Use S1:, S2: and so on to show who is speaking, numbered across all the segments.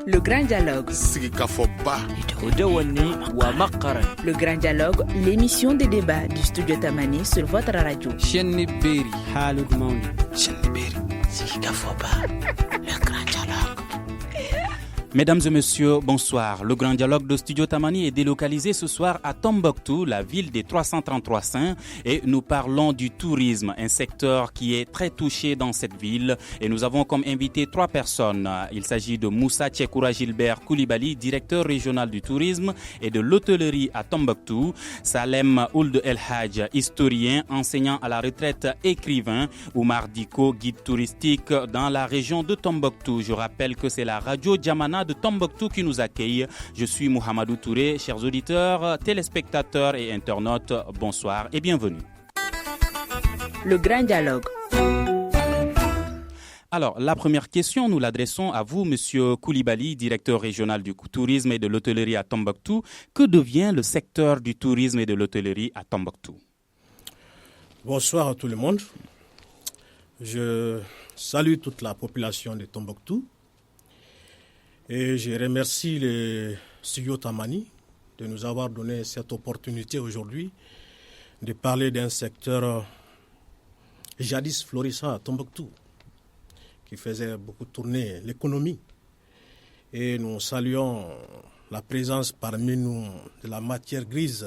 S1: Le Grand Dialogue. Le Grand Dialogue, l'émission des débats du Studio Tamani sur votre radio.
S2: Le Grand Dialogue. Mesdames et messieurs, bonsoir. Le Grand Dialogue de Studio Tamani est délocalisé ce soir à Tombouctou, la ville des 333 saints, et nous parlons du tourisme, un secteur qui est très touché dans cette ville. Et nous avons comme invité 3 personnes. Il s'agit de Moussa Tchekoura Gilbert Koulibaly, directeur régional du tourisme et de l'hôtellerie à Tombouctou, Salem Ould El Hadj, historien, enseignant à la retraite, écrivain, Oumar Diko, guide touristique dans la région de Tombouctou. Je rappelle que c'est la radio Djamana de Tombouctou qui nous accueille. Je suis Mohamedou Touré. Chers auditeurs, téléspectateurs et internautes, bonsoir et bienvenue.
S1: Le Grand Dialogue.
S2: Alors, la première question, nous l'adressons à vous, Monsieur Koulibaly, directeur régional du tourisme et de l'hôtellerie à Tombouctou. Que devient le secteur du tourisme et de l'hôtellerie à Tombouctou?
S3: Bonsoir à tout le monde. Je salue toute la population de Tombouctou. Et je remercie le Studio Tamani de nous avoir donné cette opportunité aujourd'hui de parler d'un secteur jadis florissant à Tombouctou, qui faisait beaucoup tourner l'économie. Et nous saluons la présence parmi nous de la matière grise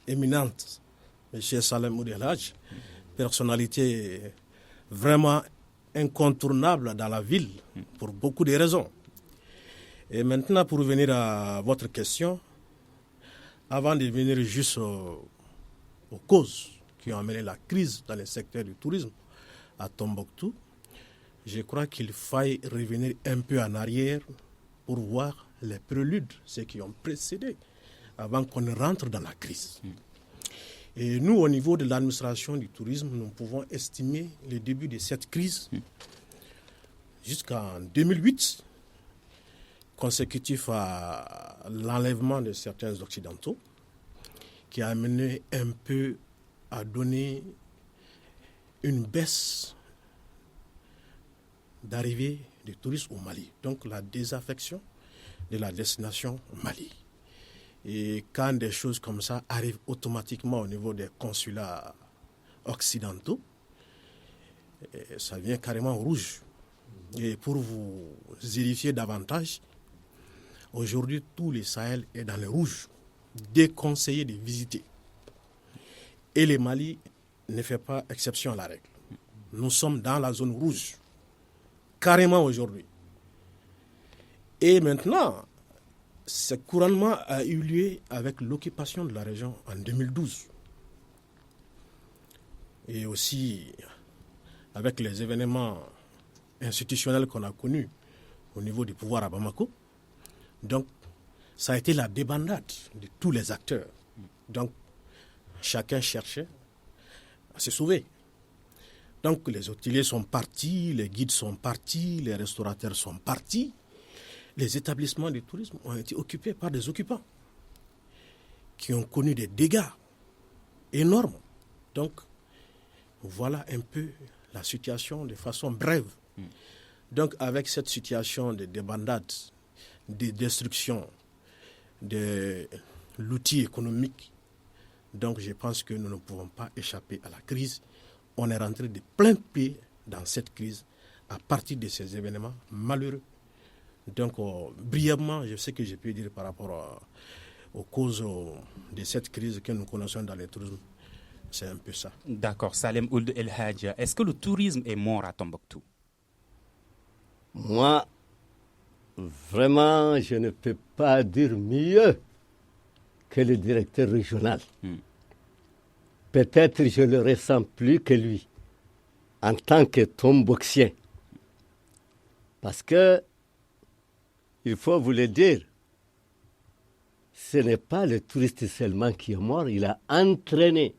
S3: éminente, M. Salem Ould El Hadj, personnalité vraiment incontournable dans la ville pour beaucoup de raisons. Et maintenant, pour revenir à votre question, avant de venir juste aux causes qui ont amené la crise dans le secteur du tourisme à Tombouctou, je crois qu'il faille revenir un peu en arrière pour voir les préludes, ceux qui ont précédé, avant qu'on ne rentre dans la crise. Et nous, au niveau de l'administration du tourisme, nous pouvons estimer le début de cette crise jusqu'en 2008, consécutif à l'enlèvement de certains Occidentaux, qui a amené un peu à donner une baisse d'arrivée des touristes au Mali. Donc la désaffection de la destination Mali. Et quand des choses comme ça arrivent automatiquement au niveau des consulats occidentaux, ça vient carrément rouge. Et pour vous vérifier davantage, aujourd'hui, tout le Sahel est dans le rouge, déconseillé de visiter. Et le Mali ne fait pas exception à la règle. Nous sommes dans la zone rouge, carrément aujourd'hui. Et maintenant, ce couronnement a eu lieu avec l'occupation de la région en 2012. Et aussi avec les événements institutionnels qu'on a connus au niveau du pouvoir à Bamako. Donc, ça a été la débandade de tous les acteurs. Donc, chacun cherchait à se sauver. Donc, les hôteliers sont partis, les guides sont partis, les restaurateurs sont partis. Les établissements de tourisme ont été occupés par des occupants qui ont connu des dégâts énormes. Donc, voilà un peu la situation de façon brève. Donc, avec cette situation de débandade, de destruction de l'outil économique, donc je pense que nous ne pouvons pas échapper à la crise. On est rentré de plein pied dans cette crise à partir de ces événements malheureux. Donc, brièvement, je sais que je peux dire par rapport aux causes de cette crise que nous connaissons dans le tourisme, c'est un peu ça.
S2: D'accord. Salem Ould El Hadj, est-ce que le tourisme est mort à Tombouctou?
S4: Moi, vraiment, je ne peux pas dire mieux que le directeur régional. Peut-être je le ressens plus que lui, en tant que tombouctien. Parce que, il faut vous le dire, ce n'est pas le touriste seulement qui est mort, il a entraîné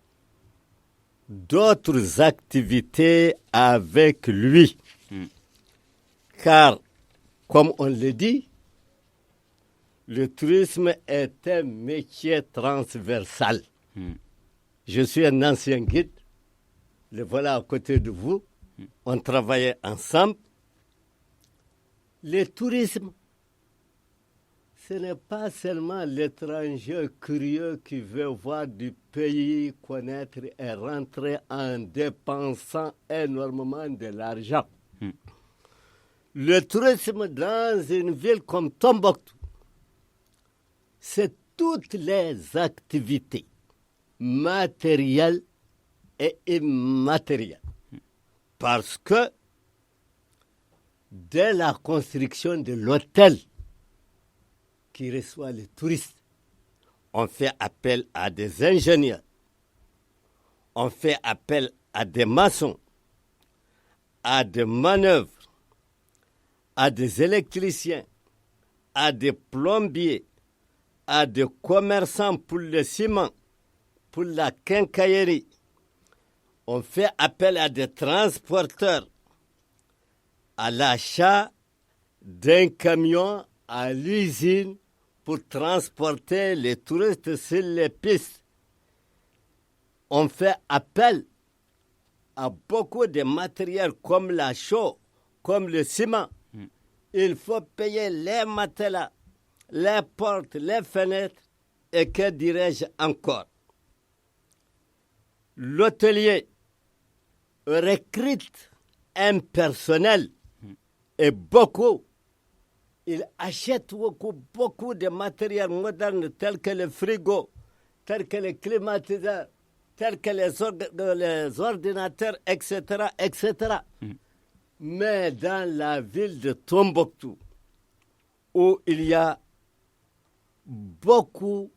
S4: d'autres activités avec lui. Car, comme on le dit, le tourisme est un métier transversal. Je suis un ancien guide, le voilà à côté de vous, on travaillait ensemble. Le tourisme ce n'est pas seulement l'étranger curieux qui veut voir du pays, connaître et rentrer en dépensant énormément de l'argent. Le tourisme dans une ville comme Tombouctou, c'est toutes les activités matérielles et immatérielles. Parce que dès la construction de l'hôtel qui reçoit les touristes, on fait appel à des ingénieurs, on fait appel à des maçons, à des manœuvres, à des électriciens, à des plombiers, à des commerçants pour le ciment, pour la quincaillerie. On fait appel à des transporteurs, à l'achat d'un camion à l'usine pour transporter les touristes sur les pistes. On fait appel à beaucoup de matériel comme la chaux, comme le ciment. Il faut payer les matelas, les portes, les fenêtres et que dirais-je encore. L'hôtelier recrute un personnel et beaucoup. Il achète beaucoup de matériel moderne tel que le frigo, tel que les climatiseurs, tel que les ordinateurs, etc., etc. Mais dans la ville de Tombouctou, où il y a beaucoup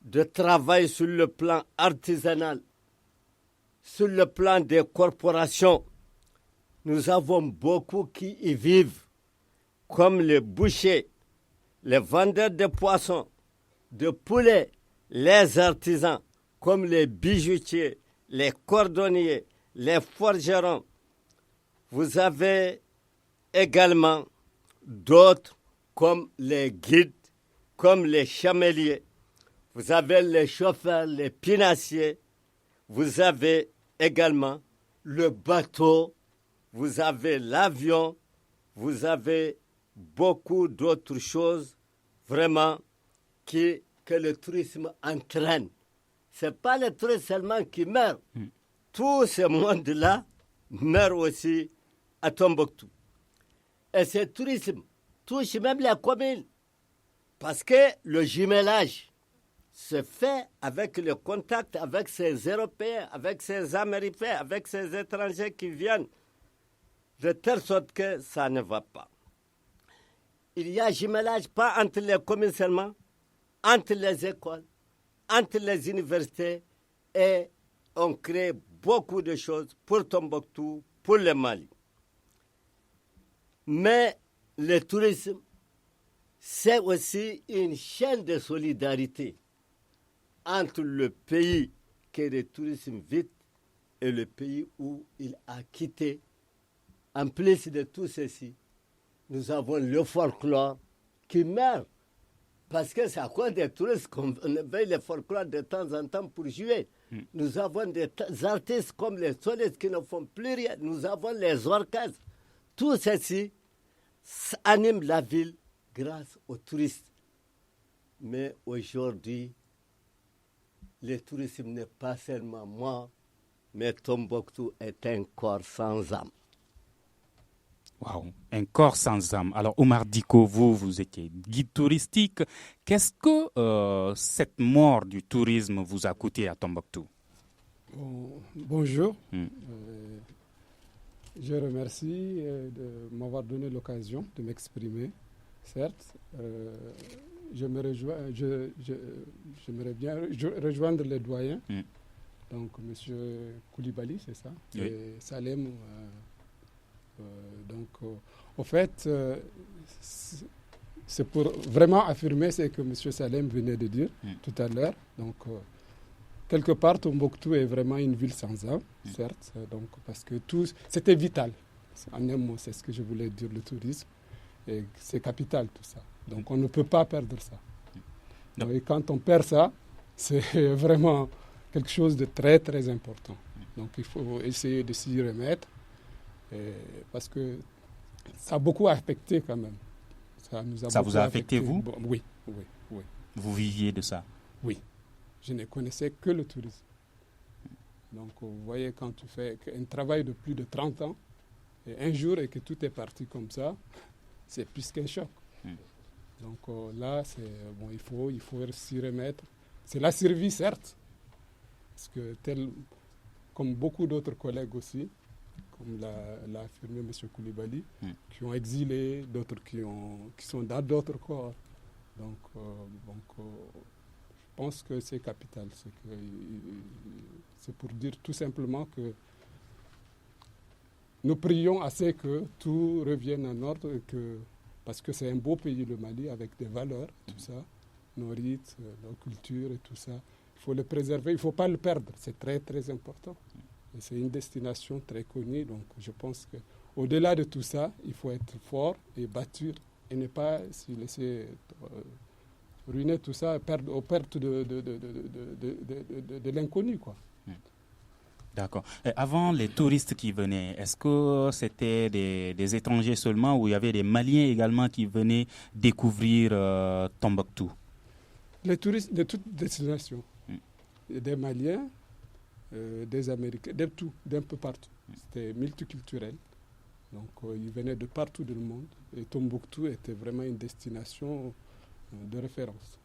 S4: de travail sur le plan artisanal, sur le plan des corporations, nous avons beaucoup qui y vivent, comme les bouchers, les vendeurs de poissons, de poulets, les artisans, comme les bijoutiers, les cordonniers, les forgerons. Vous avez également d'autres comme les guides, comme les chameliers. Vous avez les chauffeurs, les pinassiers. Vous avez également le bateau. Vous avez l'avion. Vous avez beaucoup d'autres choses vraiment que le tourisme entraîne. Ce n'est pas le tourisme seulement qui meurt. Tout ce monde-là meurt aussi à Tombouctou. Et ce tourisme touche même les communes. Parce que le jumelage se fait avec le contact avec ces Européens, avec ces Américains, avec ces étrangers qui viennent, de telle sorte que ça ne va pas. Il y a jumelage pas entre les communes seulement, entre les écoles, entre les universités, et on crée beaucoup de choses pour Tombouctou, pour le Mali. Mais le tourisme, c'est aussi une chaîne de solidarité entre le pays que le tourisme vit et le pays où il a quitté. En plus de tout ceci, nous avons le folklore qui meurt. Parce que c'est à cause des touristes qu'on veille le folklore de temps en temps pour jouer. Nous avons des artistes comme les solistes qui ne font plus rien. Nous avons les orchestres. Tout ceci anime la ville grâce aux touristes. Mais aujourd'hui, le tourisme n'est pas seulement moi, mais Tombouctou est un corps sans âme.
S2: Waouh, un corps sans âme. Alors, Omar Diko, vous étiez guide touristique. Qu'est-ce que cette mort du tourisme vous a coûté à Tombouctou?
S5: Bonjour. Je remercie de m'avoir donné l'occasion de m'exprimer. Certes, j'aimerais bien rejoindre les doyens. Donc, M. Koulibaly, c'est ça, oui. Et Salem. Au fait, c'est pour vraiment affirmer ce que M. Salem venait de dire tout à l'heure. Donc, quelque part, Tombouctou est vraiment une ville sans âme, certes, donc, parce que c'était vital. En un mot, c'est ce que je voulais dire, le tourisme. Et c'est capital, tout ça. Donc, on ne peut pas perdre ça. Donc, et quand on perd ça, c'est vraiment quelque chose de très, très important. Donc, il faut essayer de s'y remettre. Parce que ça a beaucoup affecté quand même.
S2: Ça vous a affecté, vous?
S5: Bon, oui.
S2: Vous viviez de ça?
S5: Oui. Je ne connaissais que le tourisme. Donc, vous voyez, quand tu fais un travail de plus de 30 ans, et un jour, et que tout est parti comme ça, c'est plus qu'un choc. Donc là, il faut s'y remettre. C'est la survie, certes, parce que comme beaucoup d'autres collègues aussi, comme l'a affirmé M. Koulibaly, qui ont exilé, d'autres qui sont dans d'autres corps. Donc, je pense que c'est capital. C'est pour dire tout simplement que nous prions assez que tout revienne en ordre, parce que c'est un beau pays, le Mali, avec des valeurs, tout ça, nos rites, nos cultures et tout ça. Il faut le préserver, il ne faut pas le perdre. C'est très, très important. Et c'est une destination très connue. Donc, je pense qu'au-delà de tout ça, il faut être fort et bâtir et ne pas se laisser ruiner tout ça aux pertes de l'inconnu, quoi.
S2: D'accord. Et avant, les touristes qui venaient, est-ce que c'était des étrangers seulement ou il y avait des Maliens également qui venaient découvrir Tombouctou?
S5: Les touristes de toutes destinations. Des Maliens, des Américains, d'un peu partout. C'était multiculturel. Donc, ils venaient de partout dans le monde. Et Tombouctou était vraiment une destination de référence.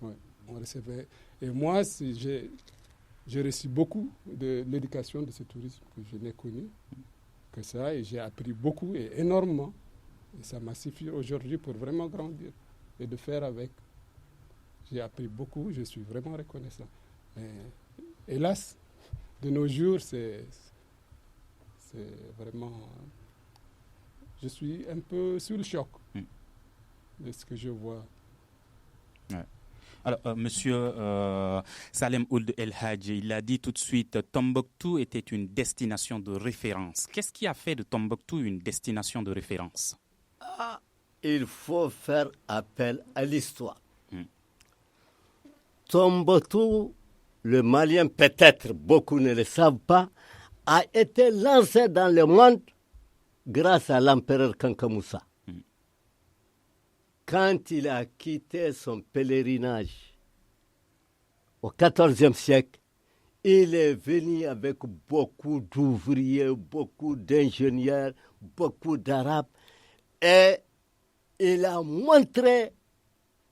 S5: Ouais, on recevait. Et moi, j'ai reçu beaucoup de l'éducation de ce tourisme que je n'ai connu que ça, et j'ai appris beaucoup et énormément. Et ça m'a suffi aujourd'hui pour vraiment grandir et de faire avec. J'ai appris beaucoup, je suis vraiment reconnaissant. Mais, hélas, de nos jours, c'est vraiment... Je suis un peu sous le choc de ce que je vois.
S2: Ouais. Alors, Monsieur Salem Ould El Hadji, il a dit tout de suite, Tombouctou était une destination de référence. Qu'est-ce qui a fait de Tombouctou une destination de référence?
S4: Il faut faire appel à l'histoire. Tombouctou, le Malien, peut-être beaucoup ne le savent pas, a été lancé dans le monde grâce à l'empereur Kankamoussa. Quand il a quitté son pèlerinage au XIVe siècle, il est venu avec beaucoup d'ouvriers, beaucoup d'ingénieurs, beaucoup d'Arabes, et il a montré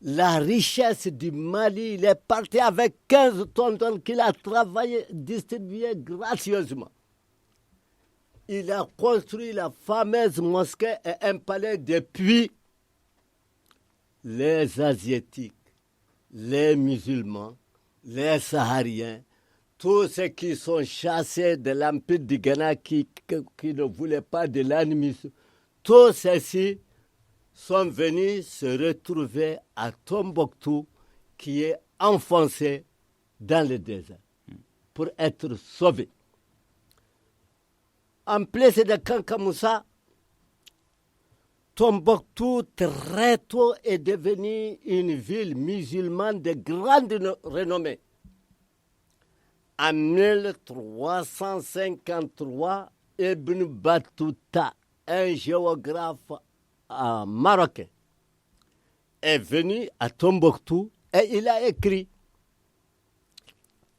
S4: la richesse du Mali. Il est parti avec 15 tonnes qu'il a travaillé, distribué gracieusement. Il a construit la fameuse mosquée et un palais depuis. Les Asiatiques, les musulmans, les Sahariens, tous ceux qui sont chassés de l'Empire du Ghana, qui ne voulaient pas de l'animisme, tous ceux-ci sont venus se retrouver à Tombouctou, qui est enfoncé dans le désert, pour être sauvés. En place de Kankamoussa, Tombouctou, très tôt, est devenue une ville musulmane de grande renommée. En 1353, Ibn Battuta, un géographe marocain, est venu à Tombouctou et il a écrit.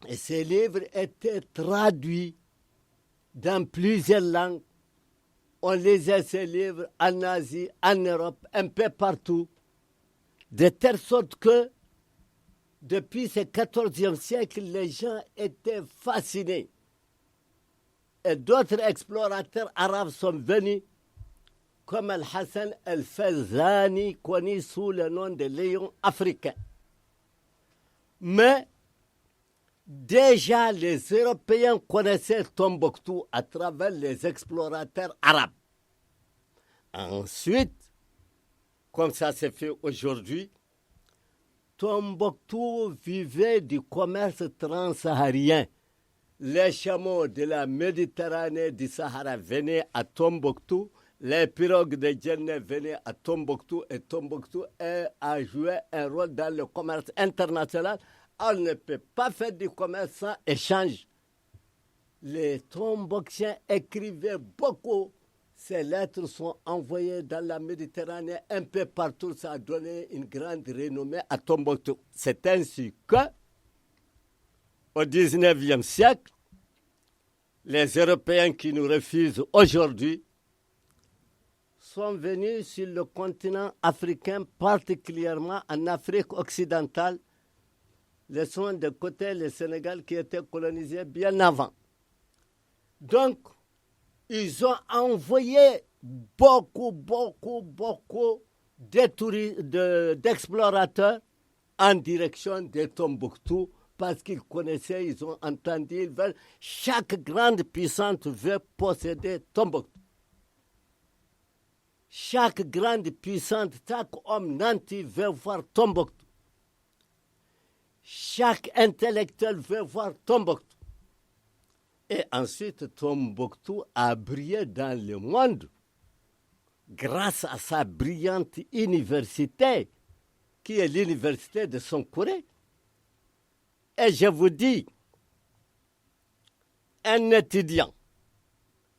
S4: Et ses livres étaient traduits dans plusieurs langues. On lisait ces livres en Asie, en Europe, un peu partout, de telle sorte que depuis ce XIVe siècle, les gens étaient fascinés. Et d'autres explorateurs arabes sont venus, comme Al-Hassan El-Fazani, connu sous le nom de Lion africain. Mais déjà, les Européens connaissaient Tombouctou à travers les explorateurs arabes. Ensuite, comme ça se fait aujourd'hui, Tombouctou vivait du commerce transsaharien. Les chameaux de la Méditerranée du Sahara venaient à Tombouctou, les pirogues de Djenné venaient à Tombouctou, et Tombouctou a joué un rôle dans le commerce international. On ne peut pas faire du commerce sans échange. Les Tombouktiens écrivaient beaucoup Ces lettres sont envoyées dans la Méditerranée, un peu partout. Ça a donné une grande renommée à Tombouctou. C'est ainsi que, au XIXe siècle, les Européens qui nous refusent aujourd'hui sont venus sur le continent africain, particulièrement en Afrique occidentale, laissant de côté le Sénégal qui était colonisé bien avant. Donc, ils ont envoyé beaucoup d'explorateurs en direction de Tombouctou parce qu'ils connaissaient, ils ont entendu, chaque grande puissance veut posséder Tombouctou. Chaque grande puissance, chaque homme nanti veut voir Tombouctou. Chaque intellectuel veut voir Tombouctou. Et ensuite, Tombouctou a brillé dans le monde grâce à sa brillante université, qui est l'université de Sonkoré. Et je vous dis, un étudiant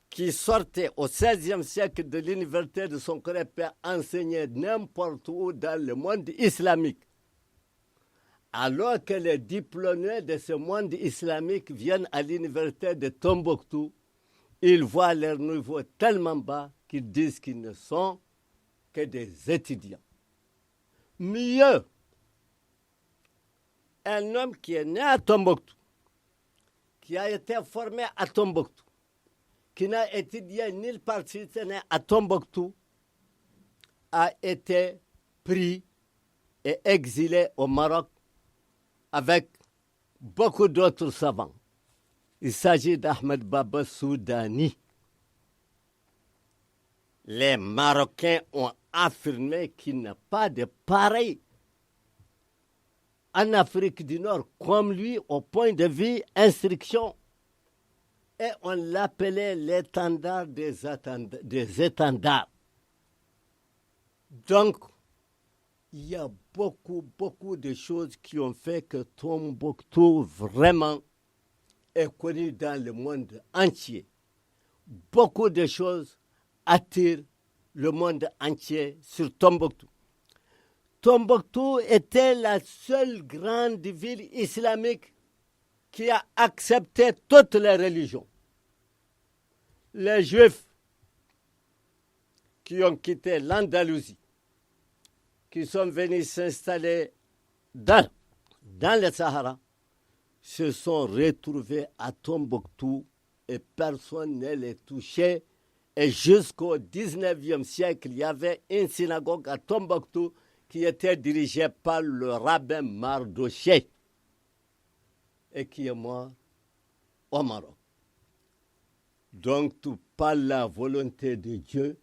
S4: qui sortait au XVIe siècle de l'université de Sonkoré peut enseigner n'importe où dans le monde islamique. Alors que les diplômés de ce monde islamique viennent à l'université de Tombouctou, ils voient leur niveau tellement bas qu'ils disent qu'ils ne sont que des étudiants. Mieux, un homme qui est né à Tombouctou, qui a été formé à Tombouctou, qui n'a étudié nulle part à Tombouctou, a été pris et exilé au Maroc avec beaucoup d'autres savants. Il s'agit d'Ahmed Baba Soudani. Les Marocains ont affirmé qu'il n'y a pas de pareil en Afrique du Nord comme lui au point de vue instruction. Et on l'appelait l'étendard des étendards. Donc, il y a beaucoup de choses qui ont fait que Tombouctou vraiment est connu dans le monde entier. Beaucoup de choses attirent le monde entier sur Tombouctou. Tombouctou était la seule grande ville islamique qui a accepté toutes les religions. Les Juifs qui ont quitté l'Andalousie, qui sont venus s'installer dans le Sahara, se sont retrouvés à Tombouctou et personne ne les touchait. Et jusqu'au 19e siècle, il y avait une synagogue à Tombouctou qui était dirigée par le rabbin Mardoché et qui est mort au Maroc. Donc, tout par la volonté de Dieu,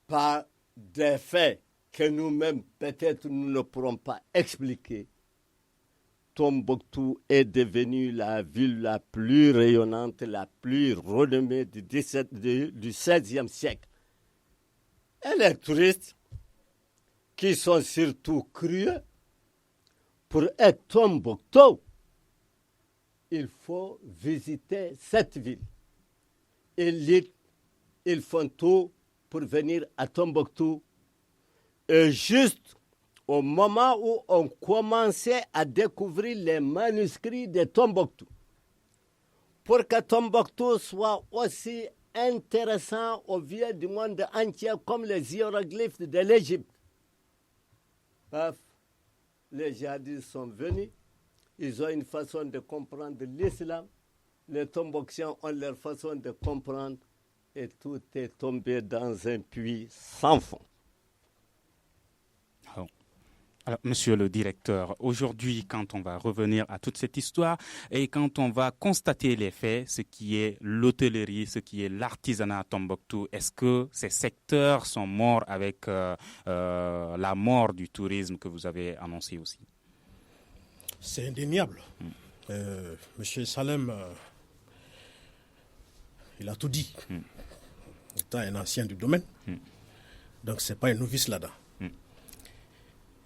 S4: par des faits que nous-mêmes, peut-être, nous ne pourrons pas expliquer, Tombouctou est devenue la ville la plus rayonnante, la plus renommée du XVIe siècle. Et les touristes, qui sont surtout curieux, pour être Tombouctou, il faut visiter cette ville. Ils font tout pour venir à Tombouctou. Et juste au moment où on commençait à découvrir les manuscrits de Tombouctou, pour que Tombouctou soit aussi intéressant aux yeux du monde entier comme les hiéroglyphes de l'Égypte, les djihadistes sont venus, ils ont une façon de comprendre l'islam, les Tombouktiens ont leur façon de comprendre, et tout est tombé dans un puits sans fond.
S2: Alors, monsieur le directeur, aujourd'hui, quand on va revenir à toute cette histoire et quand on va constater les faits, ce qui est l'hôtellerie, ce qui est l'artisanat à Tombouctou, est-ce que ces secteurs sont morts avec la mort du tourisme que vous avez annoncé aussi?
S3: C'est indéniable. Monsieur Salem, il a tout dit. Étant un ancien du domaine, donc ce n'est pas un novice là-dedans.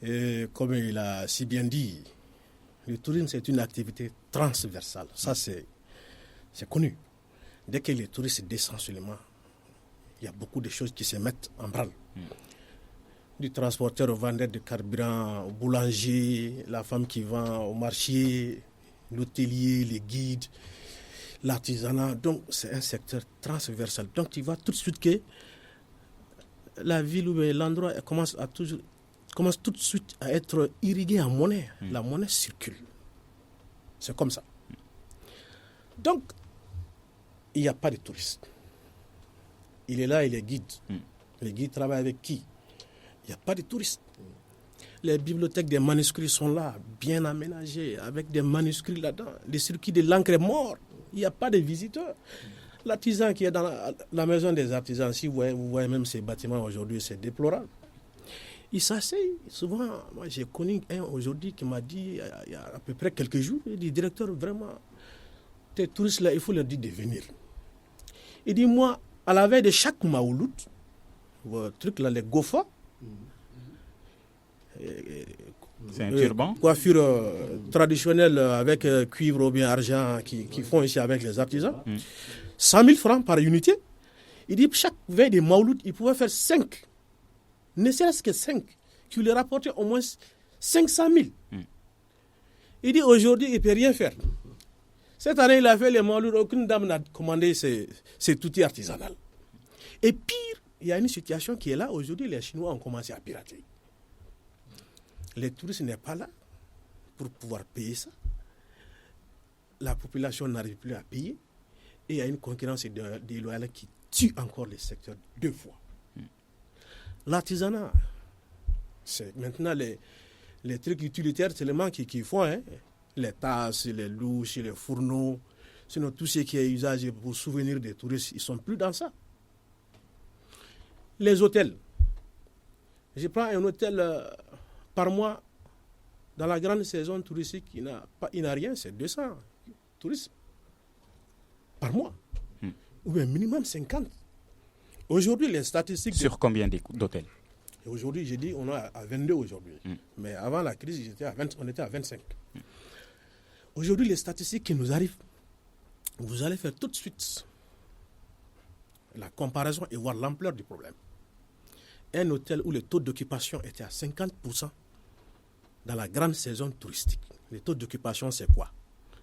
S3: Et comme il a si bien dit, le tourisme c'est une activité transversale. Ça c'est connu. dès que les touristes descendent seulement, il y a beaucoup de choses qui se mettent en branle. Du transporteur au vendeur de carburant, au boulanger, la femme qui vend au marché, l'hôtelier, les guides, l'artisanat. Donc, c'est un secteur transversal. Donc, tu vois tout de suite que la ville ou l'endroit commence tout de suite à être irrigué en monnaie. La monnaie circule. C'est comme ça. Donc, il n'y a pas de touristes. Il est là, il est guide. Les guides travaillent avec qui? Il n'y a pas de touristes. Les bibliothèques des manuscrits sont là, bien aménagées, avec des manuscrits là-dedans. Les circuits de l'encre est mort. Il n'y a pas de visiteurs. L'artisan qui est dans la maison des artisans, si vous voyez même ces bâtiments aujourd'hui, c'est déplorable. Il s'asseye. Souvent, moi j'ai connu un aujourd'hui qui m'a dit, il y a à peu près quelques jours, il dit, directeur, vraiment, tes touristes là, il faut leur dire de venir. Il dit, moi, à la veille de chaque Maouloud, vos trucs là, les Gofa,
S2: c'est un turban.
S3: Coiffure traditionnelle avec cuivre ou bien argent qui font ici avec les artisans. 100 000 francs par unité. Il dit chaque veille de Maouloud, il pouvait faire 5. Ne serait-ce que 5. Qui lui rapportait au moins 500 000. Il dit aujourd'hui, il ne peut rien faire. Cette année, il a fait les Maouloud. Aucune dame n'a commandé cet outil artisanal. Et pire, il y a une situation qui est là. Aujourd'hui, les Chinois ont commencé à pirater. Les touristes n'est pas là pour pouvoir payer ça. La population n'arrive plus à payer. Et il y a une concurrence déloyale qui tue encore le secteur 2 fois. L'artisanat, c'est maintenant les trucs utilitaires seulement qui font. Hein. Les tasses, les louches, les fourneaux. Sinon, tout ce qui est usage pour souvenir des touristes, ils ne sont plus dans ça. Les hôtels. Je prends un hôtel par mois. Dans la grande saison touristique, il n'a rien, c'est 200 touristes par mois. Ou bien minimum 50. Aujourd'hui, les statistiques...
S2: Sur combien d'hôtels?
S3: Aujourd'hui, j'ai dit, on est à 22 aujourd'hui. Mais avant la crise, on était à 25. Aujourd'hui, les statistiques qui nous arrivent, vous allez faire tout de suite la comparaison et voir l'ampleur du problème. Un hôtel où le taux d'occupation était à 50% dans la grande saison touristique. Le taux d'occupation, c'est quoi?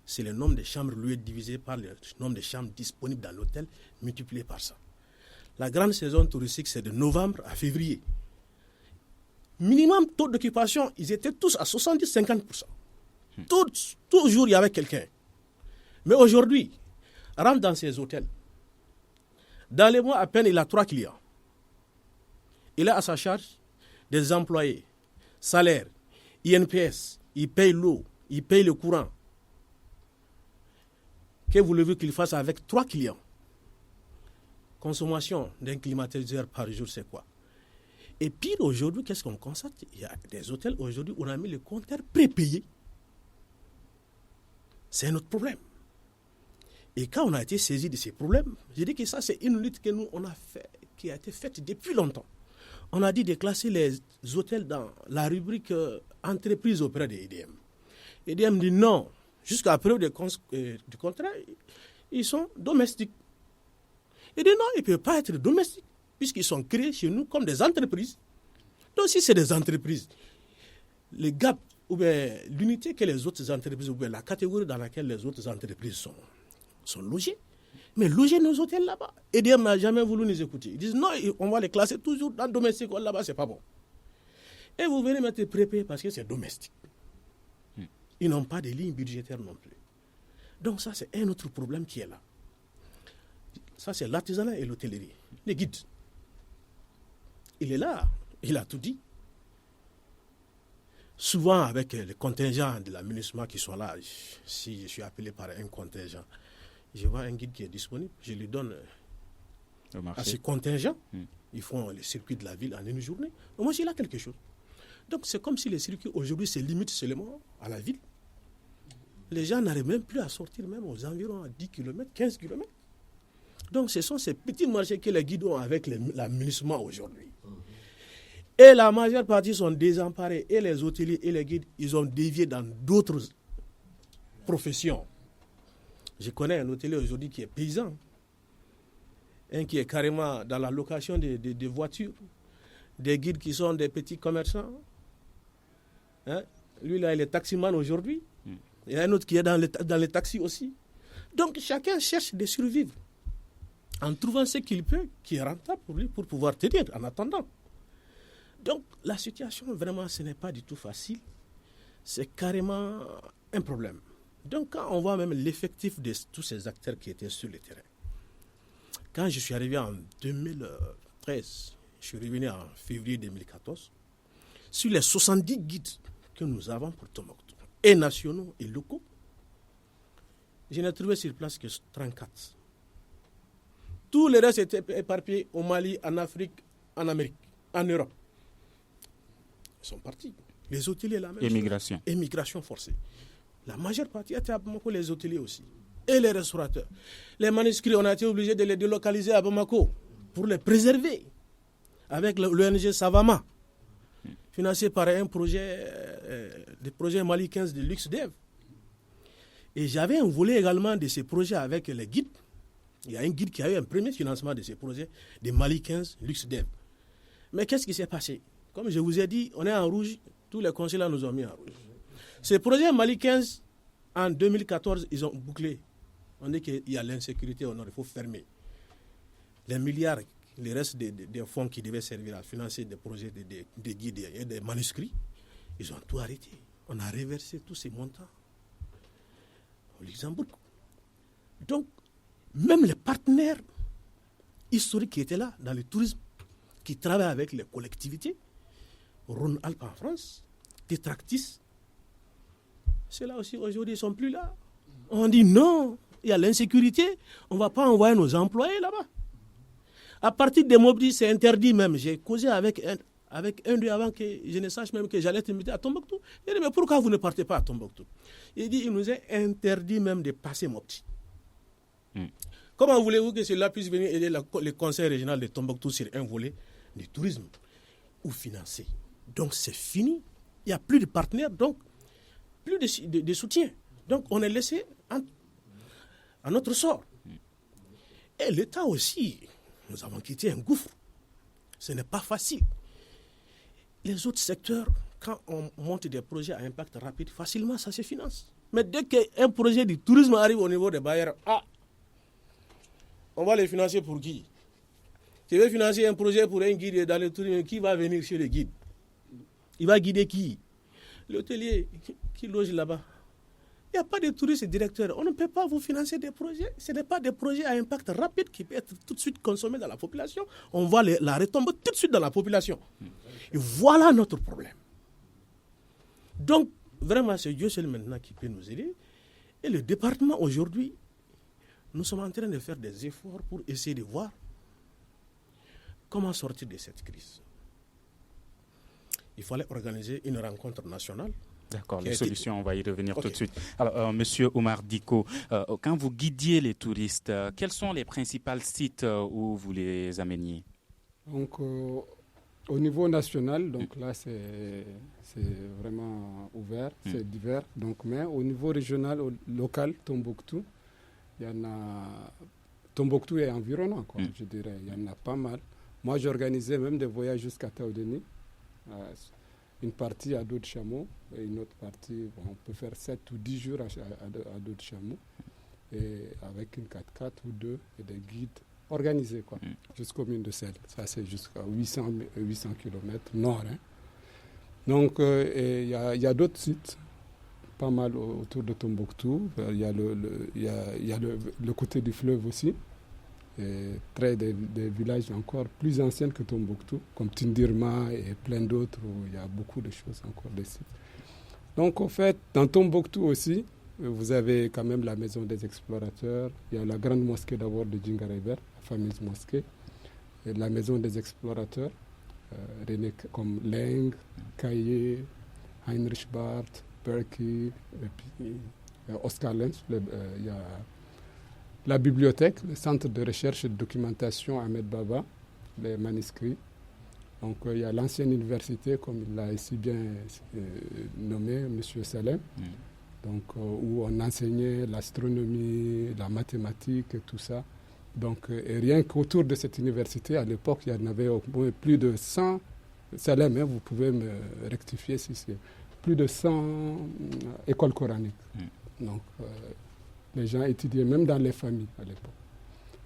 S3: C'est le nombre de chambres louées divisé par le nombre de chambres disponibles dans l'hôtel multiplié par ça. La grande saison touristique, c'est de novembre à février. Minimum taux d'occupation, ils étaient tous à 70-50%. Toujours, il y avait quelqu'un. Mais aujourd'hui, rentre dans ces hôtels. Dans les mois, à peine, il a 3 clients. Il a à sa charge des employés, salaire, INPS, il paye l'eau, il paye le courant. Que voulez-vous qu'il fasse avec 3 clients? Consommation d'un climatiseur par jour, c'est quoi? Et pire, aujourd'hui, qu'est-ce qu'on constate? Il y a des hôtels aujourd'hui où on a mis le compteur prépayé. C'est un autre problème. Et quand on a été saisi de ces problèmes, je dis que ça, c'est une lutte que nous, on a fait, qui a été faite depuis longtemps. On a dit de classer les hôtels dans la rubrique entreprise auprès de EDM. EDM dit non. Jusqu'à preuve du contraire, ils sont domestiques. Il dit non, ils ne peuvent pas être domestiques, puisqu'ils sont créés chez nous comme des entreprises. Donc si c'est des entreprises, le gap ou bien l'unité que les autres entreprises, ou bien la catégorie dans laquelle les autres entreprises sont logées, mais loger nos hôtels là-bas. EDM n'a jamais voulu nous écouter. Ils disent non, on va les classer toujours dans le domestique, là-bas, c'est pas bon. Et vous venez mettre prépayé parce que c'est domestique. Ils n'ont pas de ligne budgétaire non plus. Donc ça, c'est un autre problème qui est là. Ça, c'est l'artisanat et l'hôtellerie. Les guides. Il est là, il a tout dit. Souvent, avec les contingents de l'aménagement qui sont là, si je suis appelé par un contingent, je vois un guide qui est disponible, je lui donne à ces contingents, ils font les circuits de la ville en une journée. Moi, j'ai là quelque chose. Donc, c'est comme si les circuits aujourd'hui se limitent seulement à la ville. Les gens n'arrivent même plus à sortir même aux environs à 10 km, 15 km. Donc, ce sont ces petits marchés que les guides ont avec l'aménagement aujourd'hui. Et la majeure partie sont désemparés. Et les hôteliers et les guides, ils ont dévié dans d'autres professions. Je connais un hôtelier aujourd'hui qui est paysan. un qui est carrément dans la location des voitures, des guides qui sont des petits commerçants. Hein? Lui, là, il est taximan aujourd'hui. Il y a un autre qui est dans les taxis aussi. Donc, chacun cherche de survivre en trouvant ce qu'il peut, qui est rentable pour lui, pour pouvoir tenir en attendant. Donc, la situation, vraiment, ce n'est pas du tout facile. C'est carrément un problème. Donc, quand on voit même l'effectif de tous ces acteurs qui étaient sur le terrain, quand je suis arrivé en 2013, je suis revenu en février 2014, sur les 70 guides que nous avons pour Tombouctou, et nationaux et locaux, je n'ai trouvé sur place que 34. Tous les restes étaient éparpillés au Mali, en Afrique, en Amérique, en Europe. Ils sont partis. Les hôteliers, la même
S2: Émigration.
S3: chose. Émigration forcée. La majeure partie était à Bamako, les hôteliers aussi. Et les restaurateurs. Les manuscrits, on a été obligé de les délocaliser à Bamako pour les préserver. Avec l'ONG Savama, financé par un projet, des projets Mali 15 de LuxDev. Et j'avais un volet également de ces projets avec les guides. Il y a un guide qui a eu un premier financement de ces projets, de Mali 15 LuxDev. Mais qu'est-ce qui s'est passé? Comme je vous ai dit, on est en rouge, tous les conseils là nous ont mis en rouge. Ces projets Mali 15, en 2014, ils ont bouclé. On dit qu'il y a l'insécurité au nord, il faut fermer. Les milliards, les restes des fonds qui devaient servir à financer des projets de guides et des manuscrits, ils ont tout arrêté. On a reversé tous ces montants au Luxembourg. Donc, même les partenaires historiques qui étaient là dans le tourisme, qui travaillent avec les collectivités, Rhône-Alpes en France, Tétractis, ceux-là aussi aujourd'hui ne sont plus là. On dit non, il y a l'insécurité, on ne va pas envoyer nos employés là-bas. À partir des Mobdi, c'est interdit même. J'ai causé avec un d'eux avant que je ne sache même que j'allais être invité à Tombouctou. Il dit, mais pourquoi vous ne partez pas à Tombouctou? Il dit, il nous est interdit même de passer Mobdi. Comment voulez-vous que cela puisse venir aider le conseil régional de Tombouctou sur un volet du tourisme ou financer? Donc c'est fini. Il n'y a plus de partenaires, donc plus de soutien. Donc on est laissé à notre sort. Et l'État aussi, nous avons quitté un gouffre. Ce n'est pas facile. Les autres secteurs, quand on monte des projets à impact rapide, facilement ça se finance. Mais dès qu'un projet du tourisme arrive au niveau des bailleurs, on va les financer pour qui? Tu veux financer un projet pour un guide dans le tourisme, qui va venir chez le guide? Il va guider qui? L'hôtelier qui loge là-bas. Il n'y a pas de touristes directeurs. On ne peut pas vous financer des projets. Ce n'est pas des projets à impact rapide qui peuvent être tout de suite consommés dans la population. On voit la retombe tout de suite dans la population. Et voilà notre problème. Donc, vraiment, c'est Dieu seul maintenant qui peut nous aider. Et le département, aujourd'hui, nous sommes en train de faire des efforts pour essayer de voir comment sortir de cette crise. Il fallait organiser une rencontre nationale.
S2: D'accord, les solutions, on va y revenir tout de suite. Alors, Monsieur Omar Diko, quand vous guidiez les touristes, quels sont les principaux sites où vous les ameniez?
S5: Donc, au niveau national, donc là, c'est vraiment ouvert, c'est divers. Donc, mais au niveau régional, local, Tombouctou, il y en a... Tombouctou est environnant, quoi, je dirais. Il y en a pas mal. Moi, j'organisais même des voyages jusqu'à Taoudeni. Une partie à d'autres chameaux et une autre partie, on peut faire 7 ou 10 jours à d'autres chameaux et avec une 4x4 ou 2 et des guides organisés quoi, jusqu'aux mines de sel. Ça c'est jusqu'à 800 km nord. Hein. Donc il y a d'autres sites, pas mal autour de Tombouctou. Il y a le côté du fleuve aussi. Et des villages encore plus anciens que Tombouctou, comme Tindirma et plein d'autres où il y a beaucoup de choses encore des sites. Donc en fait, dans Tombouctou aussi, vous avez quand même la maison des explorateurs, il y a la grande mosquée d'abord de Djingarayber, la fameuse mosquée, et la maison des explorateurs, comme Leng, Kaye, Heinrich Barth, Berkey, et puis Oscar Lenz, il y a la bibliothèque, le centre de recherche et de documentation Ahmed Baba, les manuscrits. Donc il y a l'ancienne université, comme il l'a si bien nommé, M. Salem, donc, où on enseignait l'astronomie, la mathématique et tout ça. Donc, et rien qu'autour de cette université, à l'époque, il y en avait au moins plus de 100, Salem, vous pouvez me rectifier si c'est plus de 100 écoles coraniques. Donc, les gens étudiaient même dans les familles à l'époque.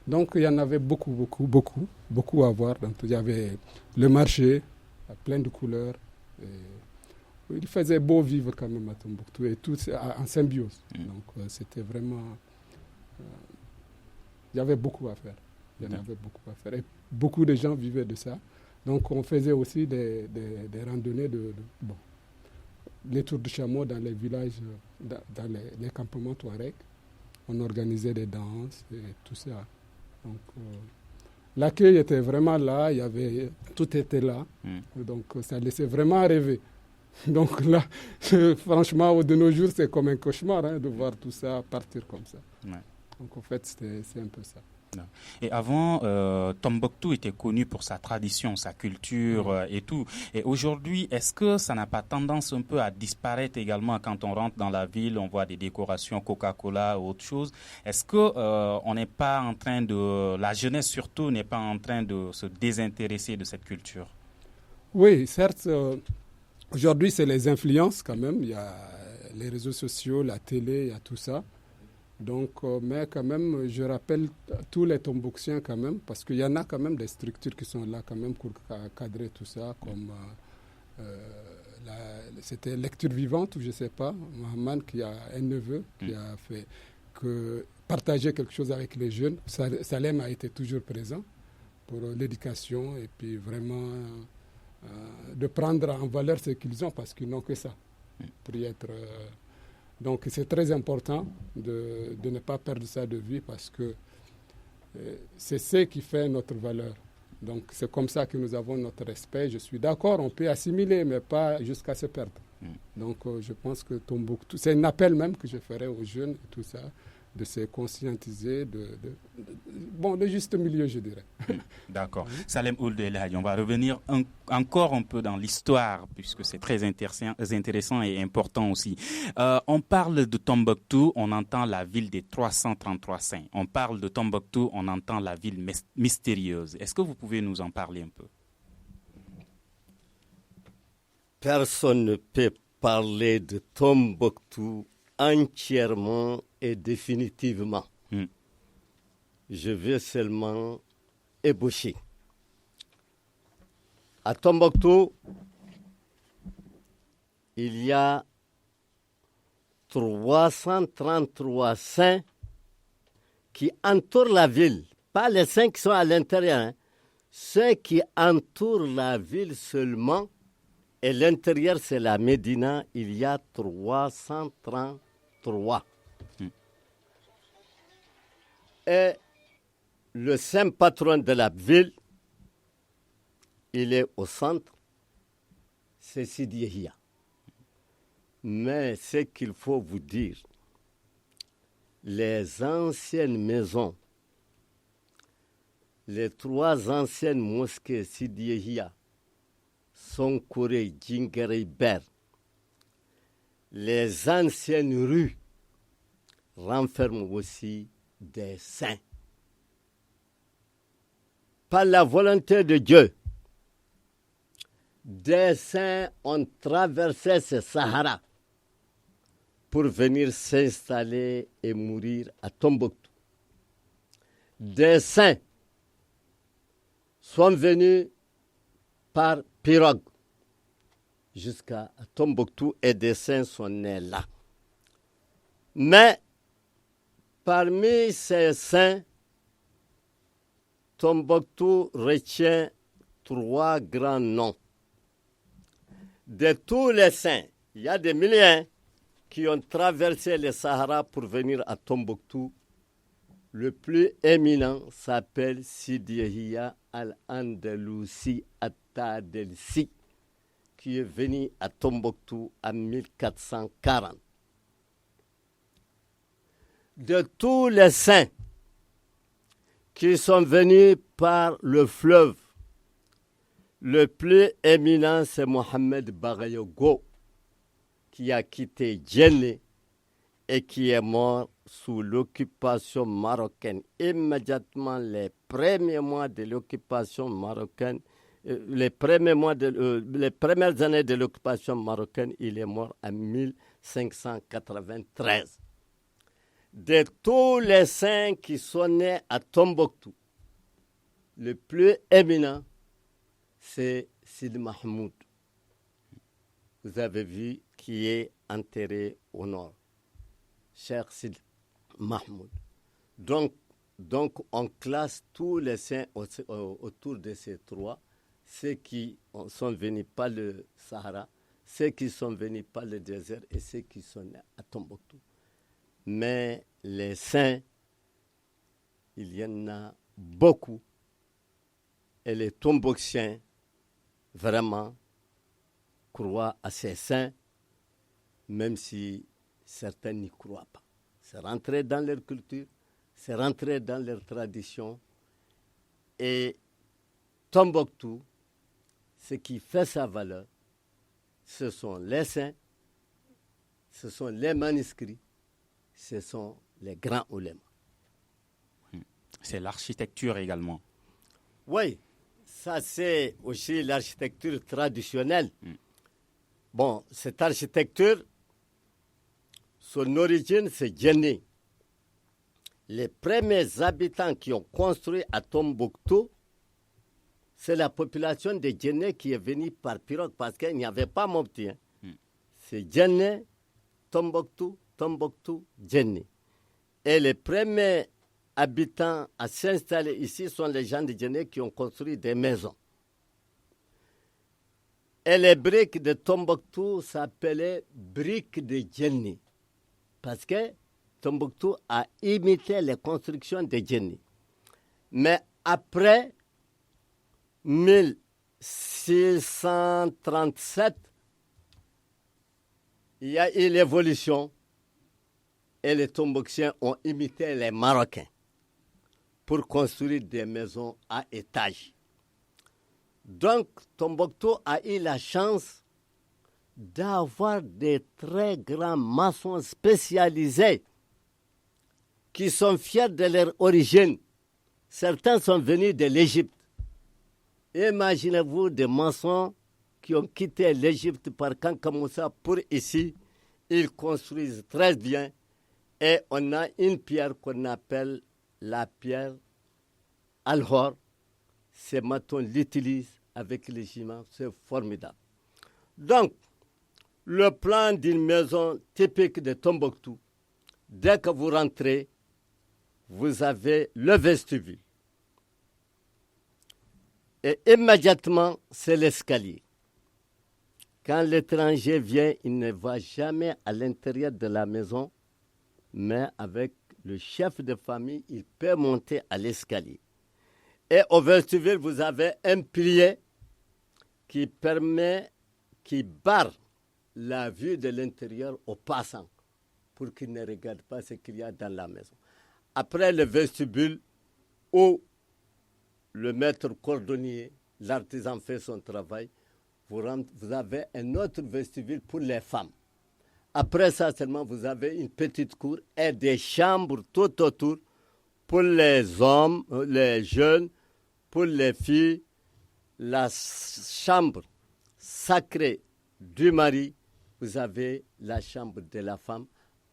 S5: Donc, il y en avait beaucoup à voir. Donc, il y avait le marché, plein de couleurs. Et il faisait beau vivre quand même à Tombouctou, et tout en symbiose. Donc, c'était vraiment... il y avait beaucoup à faire. Et beaucoup de gens vivaient de ça. Donc, on faisait aussi des randonnées les tours de chameau dans les villages, dans les campements Touareg. On organisait des danses et tout ça. Donc, l'accueil était vraiment là, tout était là. Donc, ça laissait vraiment rêver. Donc là, franchement, de nos jours, c'est comme un cauchemar de voir tout ça partir comme ça. Ouais. Donc en fait, c'est un peu ça.
S2: Et avant, Tombouctou était connu pour sa tradition, sa culture et tout. Et aujourd'hui, est-ce que ça n'a pas tendance un peu à disparaître également quand on rentre dans la ville, on voit des décorations Coca-Cola ou autre chose? Est-ce que on n'est pas en train la jeunesse surtout n'est pas en train de se désintéresser de cette culture?
S5: Oui, certes. Aujourd'hui, c'est les influences quand même. Il y a les réseaux sociaux, la télé, il y a tout ça. Donc, mais quand même, je rappelle tous les Tombouctiens quand même, parce qu'il y en a quand même des structures qui sont là quand même pour cadrer tout ça, comme c'était Lecture Vivante, ou je ne sais pas, Mohamed qui a un neveu qui a fait partager quelque chose avec les jeunes. Salem a été toujours présent pour l'éducation et puis vraiment de prendre en valeur ce qu'ils ont, parce qu'ils n'ont que ça pour y être... Donc c'est très important de ne pas perdre ça de vue, parce que c'est ce qui fait notre valeur. Donc c'est comme ça que nous avons notre respect. Je suis d'accord, on peut assimiler, mais pas jusqu'à se perdre. Donc je pense que Tombouctou, c'est un appel même que je ferai aux jeunes et tout ça, de se conscientiser de juste milieu, je dirais.
S2: D'accord. Salem Ould El Hadji, on va revenir encore un peu dans l'histoire, puisque c'est très intéressant et important aussi. On parle de Tombouctou, on entend la ville des 333 saints. On parle de Tombouctou, on entend la ville mystérieuse. Est-ce que vous pouvez nous en parler un peu?
S4: Personne ne peut parler de Tombouctou entièrement et définitivement. Je veux seulement ébaucher. À Tombouctou, il y a 333 saints qui entourent la ville. Pas les saints qui sont à l'intérieur, ceux qui entourent la ville seulement. Et l'intérieur, c'est la Médina. Il y a 333. Et le saint patron de la ville, il est au centre, c'est Sidi Yahia. Mais ce qu'il faut vous dire, les anciennes maisons, les 3 anciennes mosquées Sidi Yahia, Sonkoré, Djingere, Ber, les anciennes rues renferment aussi des saints. Par la volonté de Dieu, des saints ont traversé ce Sahara pour venir s'installer et mourir à Tombouctou. Des saints sont venus par pirogue jusqu'à Tombouctou et des saints sont nés là. Mais parmi ces saints, Tombouctou retient 3 grands noms. De tous les saints, il y a des milliers qui ont traversé le Sahara pour venir à Tombouctou. Le plus éminent s'appelle Sidi Yahia al-Andalousi at-Tadelsi, qui est venu à Tombouctou en 1440. De tous les saints qui sont venus par le fleuve, le plus éminent, c'est Mohamed Bagayogo, qui a quitté Djenné et qui est mort sous l'occupation marocaine, immédiatement les premiers mois de l'occupation marocaine, les premières années de l'occupation marocaine, il est mort en 1593. De tous les saints qui sont nés à Tombouctou, le plus éminent, c'est Sidi Mahmoud. Vous avez vu qui est enterré au nord. Cher Sidi Mahmoud. Donc, on classe tous les saints autour de ces trois, ceux qui sont venus par le Sahara, ceux qui sont venus par le désert et ceux qui sont nés à Tombouctou. Mais les saints, il y en a beaucoup. Et les Tombouctiens, vraiment, croient à ces saints, même si certains n'y croient pas. C'est rentré dans leur culture, c'est rentré dans leur tradition. Et Tombouctou, ce qui fait sa valeur, ce sont les saints, ce sont les manuscrits, ce sont les grands oulémas.
S2: C'est l'architecture également.
S4: Oui, ça c'est aussi l'architecture traditionnelle. Bon, cette architecture, son origine, c'est Djenné. Les premiers habitants qui ont construit à Tombouctou, c'est la population de Djenné qui est venue par pirogue parce qu'il n'y avait pas Mopti. C'est Djenné, Tombouctou, Djenné. Et les premiers habitants à s'installer ici sont les gens de Djenné qui ont construit des maisons. Et les briques de Tombouctou s'appelaient briques de Djenné parce que Tombouctou a imité les constructions de Djenné. Mais après 1637, il y a eu l'évolution et les Tombouctiens ont imité les Marocains pour construire des maisons à étages. Donc, Tombouctou a eu la chance d'avoir des très grands maçons spécialisés qui sont fiers de leur origine. Certains sont venus de l'Égypte. Imaginez-vous des maçons qui ont quitté l'Égypte par Kanka Moussa pour ici. Ils construisent très bien. Et on a une pierre qu'on appelle la pierre Al-Hor. Ces maçons l'utilisent avec les ciments. C'est formidable. Donc, le plan d'une maison typique de Tombouctou, dès que vous rentrez, vous avez le vestibule. Et immédiatement, c'est l'escalier. Quand l'étranger vient, il ne va jamais à l'intérieur de la maison, mais avec le chef de famille, il peut monter à l'escalier. Et au vestibule, vous avez un pilier qui barre la vue de l'intérieur aux passants pour qu'ils ne regardent pas ce qu'il y a dans la maison. Après le vestibule, où le maître cordonnier, l'artisan fait son travail, vous avez un autre vestibule pour les femmes. Après ça seulement, vous avez une petite cour et des chambres tout autour pour les hommes, les jeunes, pour les filles. La chambre sacrée du mari, vous avez la chambre de la femme.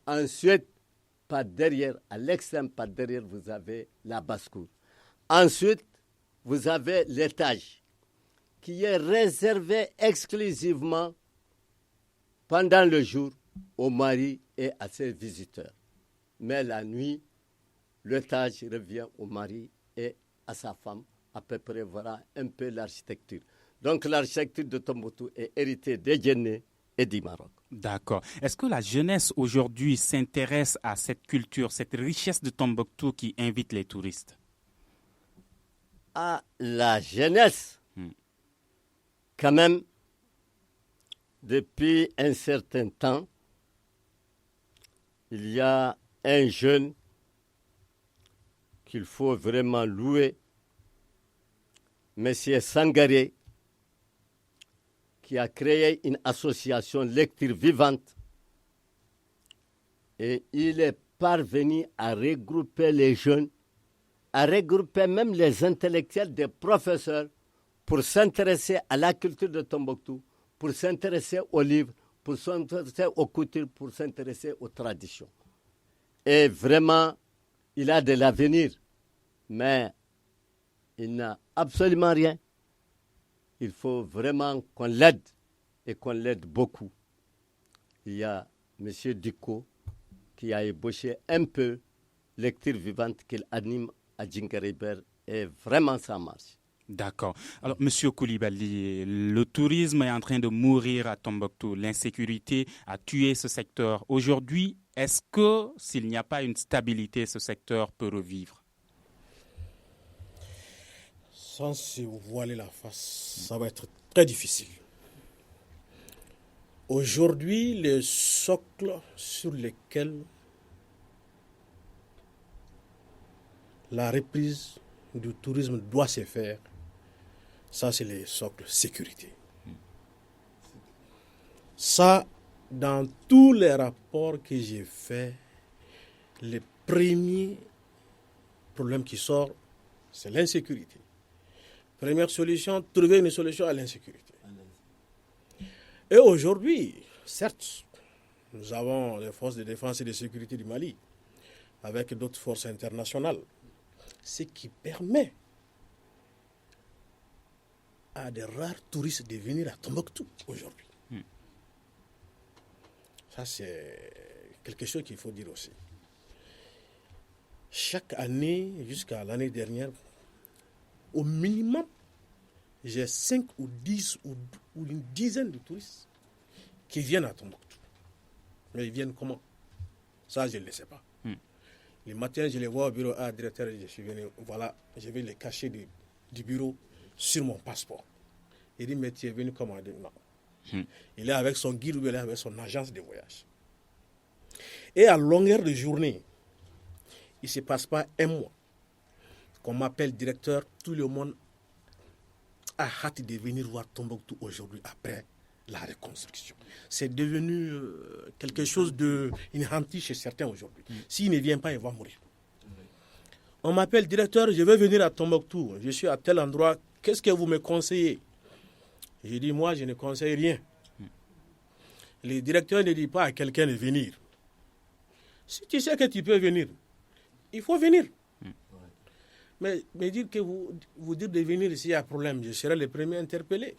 S4: Ensuite, par derrière, à l'extrême par derrière, vous avez la basse-cour. Ensuite, vous avez l'étage qui est réservé exclusivement pendant le jour au mari et à ses visiteurs. Mais la nuit, l'étage revient au mari et à sa femme. À peu près, voilà un peu l'architecture. Donc l'architecture de Tombouctou est héritée des Djenné et du Maroc.
S2: D'accord. Est-ce que la jeunesse aujourd'hui s'intéresse à cette culture, cette richesse de Tombouctou qui invite les touristes?
S4: À la jeunesse, quand même, depuis un certain temps, il y a un jeune qu'il faut vraiment louer, M. Sangaré, qui a créé une association lecture vivante. Et il est parvenu à regrouper les jeunes, à regrouper même les intellectuels, des professeurs, pour s'intéresser à la culture de Tombouctou, pour s'intéresser aux livres, pour s'intéresser aux coutumes, pour s'intéresser aux traditions. Et vraiment, il a de l'avenir, mais il n'a absolument rien. Il faut vraiment qu'on l'aide, et qu'on l'aide beaucoup. Il y a M. Diko qui a ébauché un peu lecture vivante qu'il anime à Djingaribert, et vraiment ça marche.
S2: D'accord. Alors, Monsieur Koulibaly, le tourisme est en train de mourir à Tombouctou. L'insécurité a tué ce secteur. Aujourd'hui, est-ce que, s'il n'y a pas une stabilité, ce secteur peut revivre?
S3: Sans se voiler la face, ça va être très difficile. Aujourd'hui, le socle sur lequel la reprise du tourisme doit se faire, ça c'est le socle sécurité. Ça, dans tous les rapports que j'ai faits, le premier problème qui sort, c'est l'insécurité. Première solution, trouver une solution à l'insécurité. Et aujourd'hui, certes, nous avons les forces de défense et de sécurité du Mali, avec d'autres forces internationales, ce qui permet à des rares touristes de venir à Tombouctou aujourd'hui. Ça, c'est quelque chose qu'il faut dire aussi. Chaque année, jusqu'à l'année dernière, au minimum, j'ai 5 ou 10 ou une dizaine de touristes qui viennent à Tombouctou. Mais ils viennent comment? Ça, je ne le sais pas. Le matin, je les vois au bureau. Ah, directeur, je suis venu. Voilà, je vais les cacher du bureau sur mon passeport. Il dit, mais tu es venu comment? Non. Il est avec son guide ou il est avec son agence de voyage. Et à longueur de journée, il ne se passe pas un mois qu'on m'appelle directeur, tout le monde a hâte de venir voir Tombouctou aujourd'hui après la reconstruction. C'est devenu quelque chose une hantise chez certains aujourd'hui. S'il ne vient pas, il va mourir. On m'appelle directeur, je vais venir à Tombouctou. Je suis à tel endroit, qu'est-ce que vous me conseillez? Je dis, moi, je ne conseille rien. Le directeur ne dit pas à quelqu'un de venir. Si tu sais que tu peux venir, il faut venir. Mais dire que vous dites de venir s'il y a un problème, je serai le premier interpellé.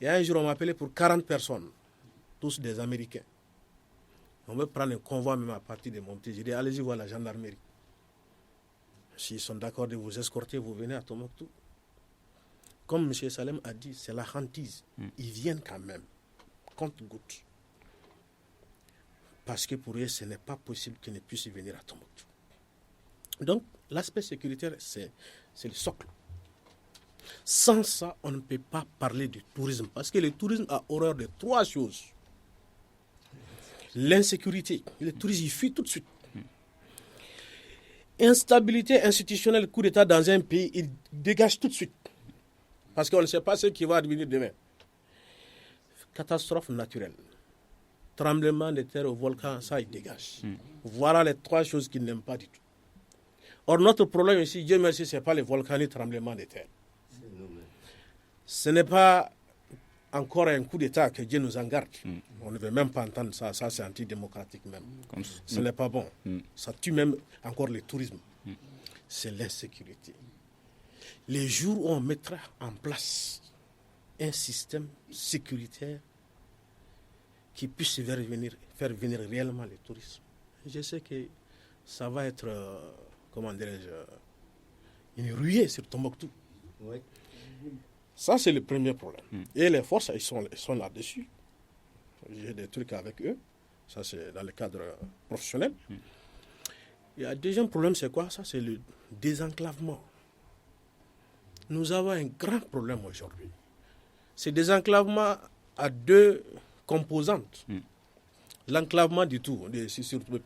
S3: Et un jour, on m'a appelé pour 40 personnes, tous des Américains. On veut prendre un convoi même à partir de mon petit. J'ai dit, allez-y voir la gendarmerie. S'ils sont d'accord de vous escorter, vous venez à Tombouctou. Comme M. Salem a dit, c'est la hantise. Ils viennent quand même, compte-gouttes. Parce que pour eux, ce n'est pas possible qu'ils ne puissent venir à Tombouctou. Donc, l'aspect sécuritaire, c'est le socle. Sans ça, on ne peut pas parler du tourisme. Parce que le tourisme a horreur de 3 choses. L'insécurité. Le tourisme, il fuit tout de suite. Instabilité institutionnelle, coup d'État dans un pays, il dégage tout de suite. Parce qu'on ne sait pas ce qui va advenir demain. Catastrophe naturelle. Tremblement de terre au volcan, ça, il dégage. Voilà les 3 choses qu'il n'aime pas du tout. Or, notre problème ici, Dieu merci, ce n'est pas le volcan ni le tremblement de terre. Ce n'est pas encore un coup d'État que Dieu nous en garde. On ne veut même pas entendre ça. Ça, c'est antidémocratique même. Ce n'est pas bon. Ça tue même encore le tourisme. C'est l'insécurité. Les jours où on mettra en place un système sécuritaire qui puisse faire venir réellement les touristes, je sais que ça va être, comment dirais-je, une ruée sur Tombouctou. Oui. Ça, c'est le premier problème. Et les forces, ils sont là-dessus. J'ai des trucs avec eux. Ça, c'est dans le cadre professionnel. Il y a un deuxième problème, c'est quoi? Ça, c'est le désenclavement. Nous avons un grand problème aujourd'hui. Ce désenclavement a 2 composantes. L'enclavement du tout,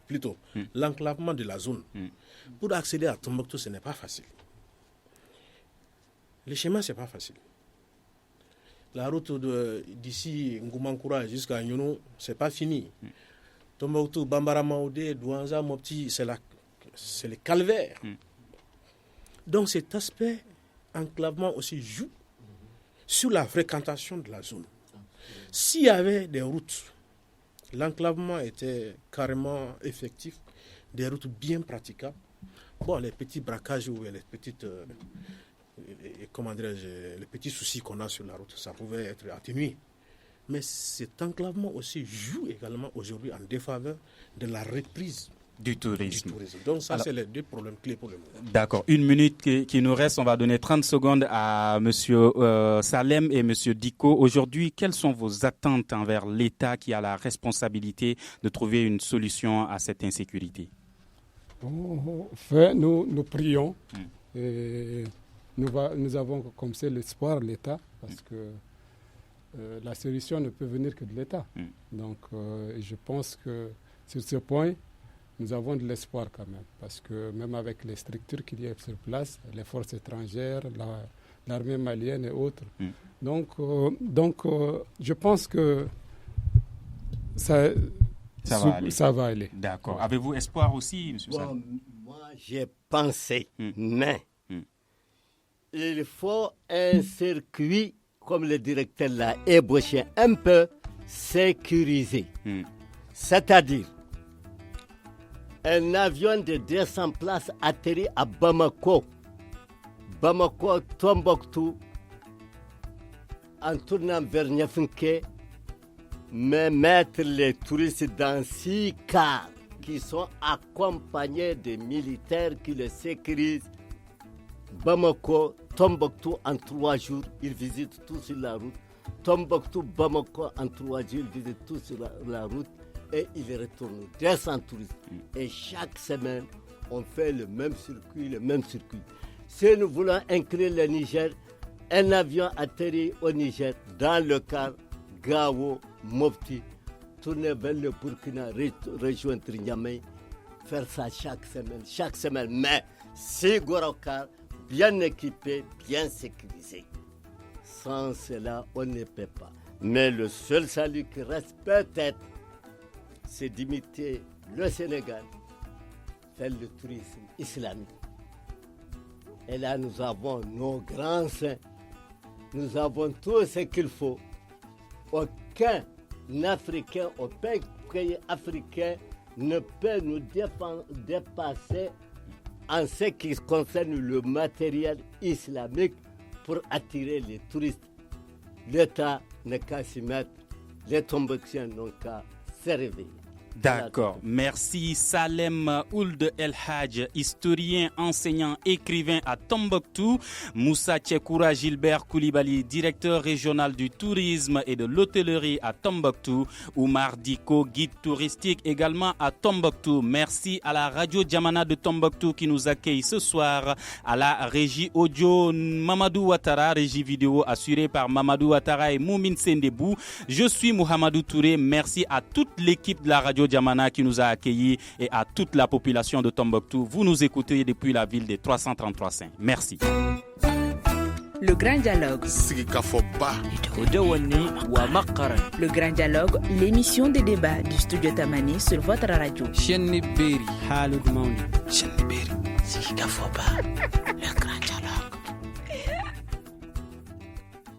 S3: plutôt l'enclavement de la zone. Pour accéder à Tombouctou, ce n'est pas facile. Le chemin, ce n'est pas facile. La route d'ici Ngoumankoura jusqu'à Nyono, ce n'est pas fini. Tombouctou, Bambara Maoudé, Douanza, Mopti, c'est le calvaire. Donc cet aspect enclavement aussi joue sur la fréquentation de la zone. S'il y avait des routes, l'enclavement était carrément effectif, des routes bien praticables. Bon, les petits braquages ou les petites, les petits soucis qu'on a sur la route, ça pouvait être atténué. Mais cet enclavement aussi joue également aujourd'hui en défaveur de la reprise
S2: du tourisme.
S3: Donc ça, c'est les deux problèmes clés pour le moment.
S2: D'accord. 1 minute qui nous reste. On va donner 30 secondes à M. Salem et M. Diko. Aujourd'hui, quelles sont vos attentes envers l'État qui a la responsabilité de trouver une solution à cette insécurité?
S5: Enfin, nous prions. Et nous avons comme c'est l'espoir, l'État, parce que la solution ne peut venir que de l'État. Donc, je pense que sur ce point, nous avons de l'espoir quand même, parce que même avec les structures qu'il y a sur place, les forces étrangères, l'armée malienne et autres, donc, je pense que ça va aller.
S2: D'accord. Avez-vous espoir aussi, M. Salem?
S4: Moi, j'ai pensé, mais il faut un circuit, comme le directeur l'a ébauché, un peu sécurisé. C'est-à-dire, un avion de 200 places atterrit à Bamako, Tombouctou, en tournant vers Niafunke, mais mettre les touristes dans 6 cars qui sont accompagnés de militaires qui les sécurisent. Bamako, Tombouctou en 3 jours, ils visitent tout sur la route. Tombouctou, Bamako en 3 jours, ils visitent tout sur la route et ils retournent 200 touristes. Et chaque semaine, on fait le même circuit. Si nous voulons inclure le Niger, un avion atterrit au Niger dans le car Gao, Mopti, tourner vers le Burkina, rejoindre Niamey, faire ça chaque semaine. Mais si Gorokar, bien équipé, bien sécurisé. Sans cela, on ne peut pas. Mais le seul salut qui reste peut-être, c'est d'imiter le Sénégal, faire le tourisme islamique. Et là, nous avons nos grands saints, nous avons tout ce qu'il faut. Aucun Africain, aucun pays africain ne peut nous dépasser en ce qui concerne le matériel islamique pour attirer les touristes. L'État n'a qu'à s'y mettre, les Tombouctiens n'ont qu'à se réveiller.
S2: D'accord. Merci Salem Ould El Hadj, historien, enseignant, écrivain à Tombouctou. Moussa Tchekoura Gilbert Koulibaly, directeur régional du tourisme et de l'hôtellerie à Tombouctou. Oumar Diko, guide touristique également à Tombouctou. Merci à la radio Djamana de Tombouctou qui nous accueille ce soir. À la régie audio Mamadou Ouattara, régie vidéo assurée par Mamadou Ouattara et Moumine Sendebou. Je suis Mohamedou Touré. Merci à toute l'équipe de la radio Djamana qui nous a accueillis et à toute la population de Tombouctou. Vous nous écoutez depuis la ville des 333 Saints. Merci.
S1: Le Grand Dialogue. Le Grand Dialogue, l'émission des débats du studio Tamani sur votre radio.